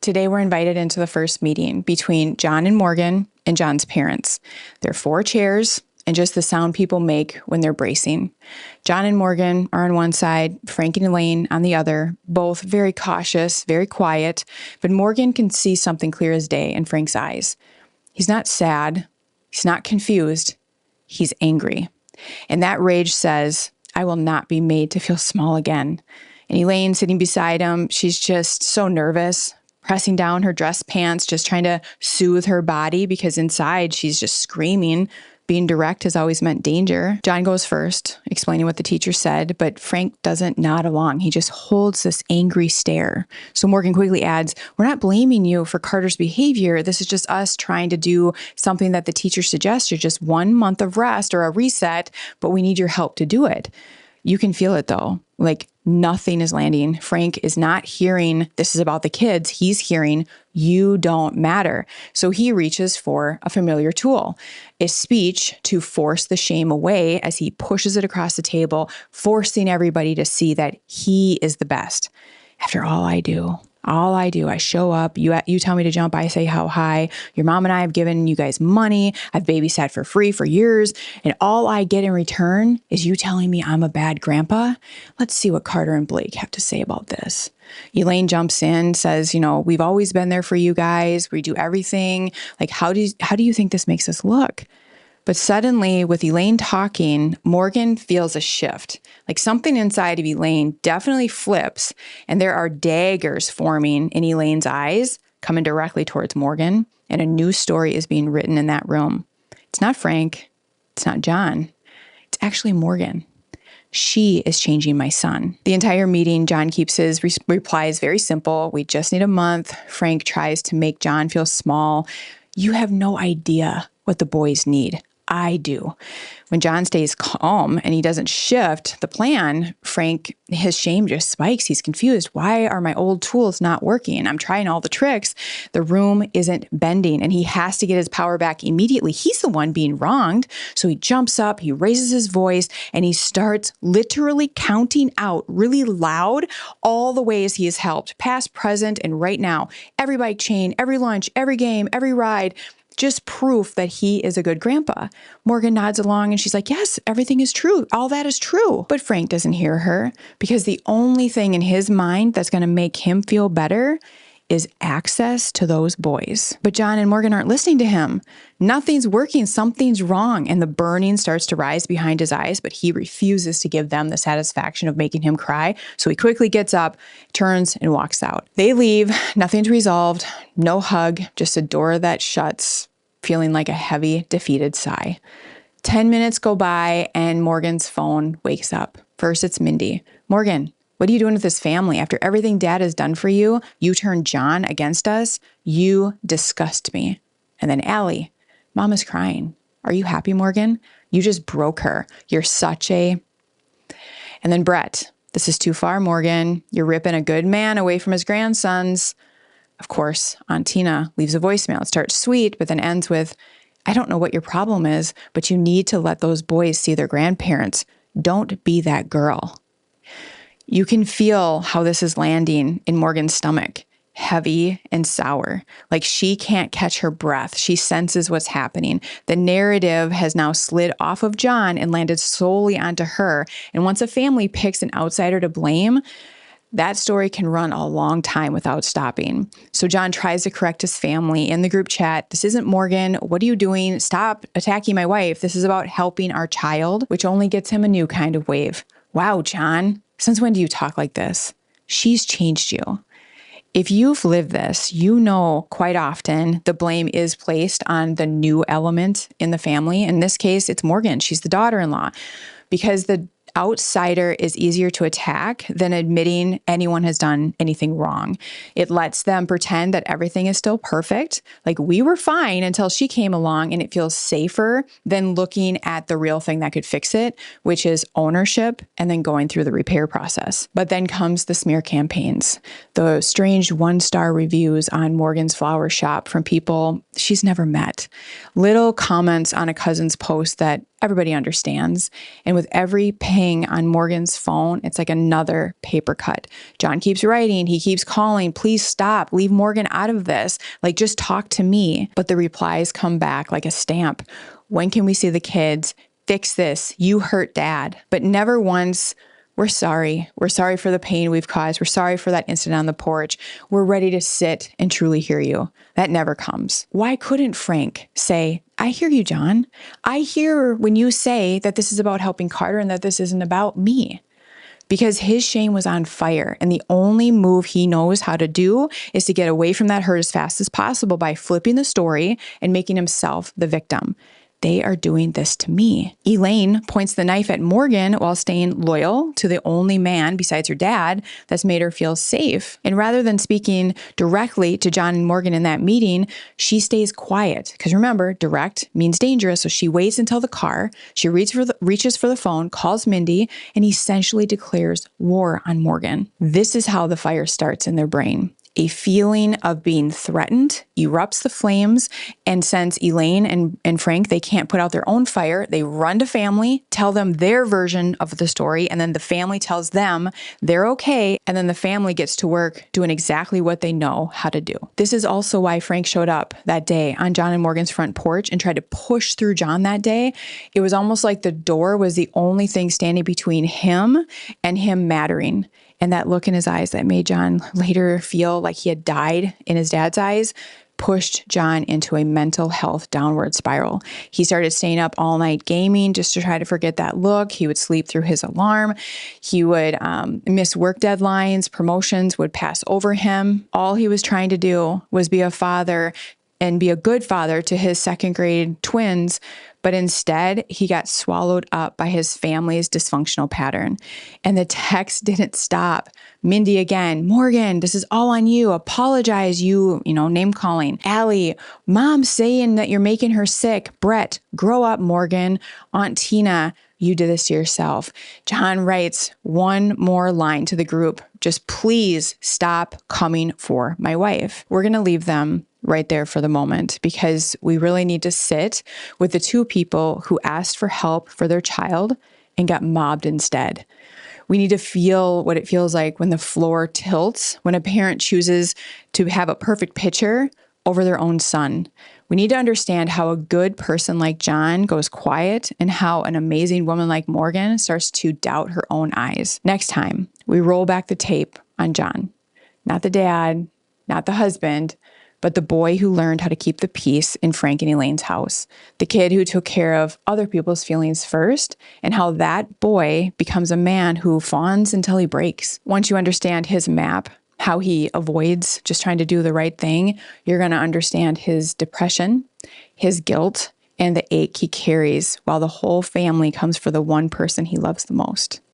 Today we're invited into the first meeting between John and Morgan and John's parents. There are 4 chairs and just the sound people make when they're bracing. John and Morgan are on one side, Frank and Elaine on the other, both very cautious, very quiet, but Morgan can see something clear as day in Frank's eyes. He's not sad. He's not confused. He's angry. And that rage says, I will not be made to feel small again. And Elaine sitting beside him, she's just so nervous, pressing down her dress pants, just trying to soothe her body because inside she's just screaming. Being direct has always meant danger. John goes first, explaining what the teacher said, but Frank doesn't nod along. He just holds this angry stare. So Morgan quickly adds, we're not blaming you for Carter's behavior. This is just us trying to do something that the teacher suggested, just 1 month of rest or a reset, but we need your help to do it. You can feel it though. Like nothing is landing. Frank is not hearing, this is about the kids. He's hearing, you don't matter. So he reaches for a familiar tool, a speech to force the shame away as he pushes it across the table, forcing everybody to see that he is the best. After all I do, I show up, you tell me to jump, I say how high. Your mom and I have given you guys money. I've babysat for free for years. And all I get in return is you telling me I'm a bad grandpa. Let's see what Carter and Blake have to say about this. Elaine jumps in, says, we've always been there for you guys. We do everything. Like, how do you think this makes us look? But suddenly, with Elaine talking, Morgan feels a shift. Like something inside of Elaine definitely flips, and there are daggers forming in Elaine's eyes, coming directly towards Morgan, and a new story is being written in that room. It's not Frank. It's not John. It's actually Morgan. She is changing my son. The entire meeting, John keeps his replies very simple. We just need a month. Frank tries to make John feel small. You have no idea what the boys need. I do. When John stays calm and he doesn't shift the plan, Frank, his shame just spikes. He's confused. Why are my old tools not working? I'm trying all the tricks. The room isn't bending and he has to get his power back immediately. He's the one being wronged. So he jumps up, he raises his voice, and he starts literally counting out really loud all the ways he has helped, past, present, and right now. Every bike chain, every lunch, every game, every ride. Just proof that he is a good grandpa. Morgan nods along and she's like, yes, everything is true. All that is true. But Frank doesn't hear her because the only thing in his mind that's going to make him feel better is access to those boys. But John and Morgan aren't listening to him. Nothing's working. Something's wrong. And the burning starts to rise behind his eyes, but he refuses to give them the satisfaction of making him cry. So he quickly gets up, turns, and walks out. They leave. Nothing's resolved. No hug, just a door that shuts, feeling like a heavy, defeated sigh. 10 minutes go by and Morgan's phone wakes up. First, it's Mindy. Morgan, what are you doing with this family? After everything Dad has done for you, you turned John against us. You disgust me. And then Allie, Mama's crying. Are you happy, Morgan? You just broke her. You're such a... And then Brett, this is too far, Morgan. You're ripping a good man away from his grandsons. Of course, Aunt Tina leaves a voicemail. It starts sweet, but then ends with, I don't know what your problem is, but you need to let those boys see their grandparents. Don't be that girl. You can feel how this is landing in Morgan's stomach, heavy and sour. Like she can't catch her breath. She senses what's happening. The narrative has now slid off of John and landed solely onto her. And once a family picks an outsider to blame, that story can run a long time without stopping. So John tries to correct his family in the group chat. This isn't Morgan. What are you doing? Stop attacking my wife. This is about helping our child, which only gets him a new kind of wave. Wow, John. Since when do you talk like this? She's changed you. If you've lived this, you know quite often the blame is placed on the new element in the family. In this case, it's Morgan. She's the daughter-in-law. Because the outsider is easier to attack than admitting anyone has done anything wrong. It lets them pretend that everything is still perfect. Like we were fine until she came along, and it feels safer than looking at the real thing that could fix it, which is ownership and then going through the repair process. But then comes the smear campaigns, the strange 1-star reviews on Morgan's flower shop from people she's never met, little comments on a cousin's post that everybody understands. And with every ping on Morgan's phone, it's like another paper cut. John keeps writing. He keeps calling. Please stop. Leave Morgan out of this. Like, just talk to me. But the replies come back like a stamp. When can we see the kids? Fix this. You hurt Dad. But never once, we're sorry. We're sorry for the pain we've caused. We're sorry for that incident on the porch. We're ready to sit and truly hear you. That never comes. Why couldn't Frank say, I hear you, John. I hear when you say that this is about helping Carter and that this isn't about me. Because his shame was on fire, and the only move he knows how to do is to get away from that hurt as fast as possible by flipping the story and making himself the victim. They are doing this to me. Elaine points the knife at Morgan while staying loyal to the only man besides her dad that's made her feel safe. And rather than speaking directly to John and Morgan in that meeting, she stays quiet. Because remember, direct means dangerous. So she waits until the car. She reaches for the phone, calls Mindy, and essentially declares war on Morgan. This is how the fire starts in their brain. A feeling of being threatened erupts the flames, and since Elaine and Frank, they can't put out their own fire, they run to family, tell them their version of the story, and then the family tells them they're okay, and then the family gets to work doing exactly what they know how to do. This is also why Frank showed up that day on John and Morgan's front porch and tried to push through John that day. It was almost like the door was the only thing standing between him and him mattering. And that look in his eyes that made John later feel like he had died in his dad's eyes pushed John into a mental health downward spiral. He started staying up all night gaming just to try to forget that look. He would sleep through his alarm. He would miss work deadlines. Promotions would pass over him. All he was trying to do was be a father and be a good father to his second grade twins. But instead, he got swallowed up by his family's dysfunctional pattern. And the text didn't stop. Mindy again, Morgan, this is all on you. Apologize, name calling. Allie, Mom's saying that you're making her sick. Brett, grow up, Morgan. Aunt Tina, you did this to yourself. John writes one more line to the group. Just please stop coming for my wife. We're going to leave them right there for the moment because we really need to sit with the two people who asked for help for their child and got mobbed instead. We need to feel what it feels like when the floor tilts, when a parent chooses to have a perfect picture over their own son. We need to understand how a good person like John goes quiet and how an amazing woman like Morgan starts to doubt her own eyes. Next time, we roll back the tape on John. Not the dad, not the husband, but the boy who learned how to keep the peace in Frank and Elaine's house. The kid who took care of other people's feelings first, and how that boy becomes a man who fawns until he breaks. Once you understand his map, how he avoids just trying to do the right thing, you're going to understand his depression, his guilt, and the ache he carries while the whole family comes for the one person he loves the most.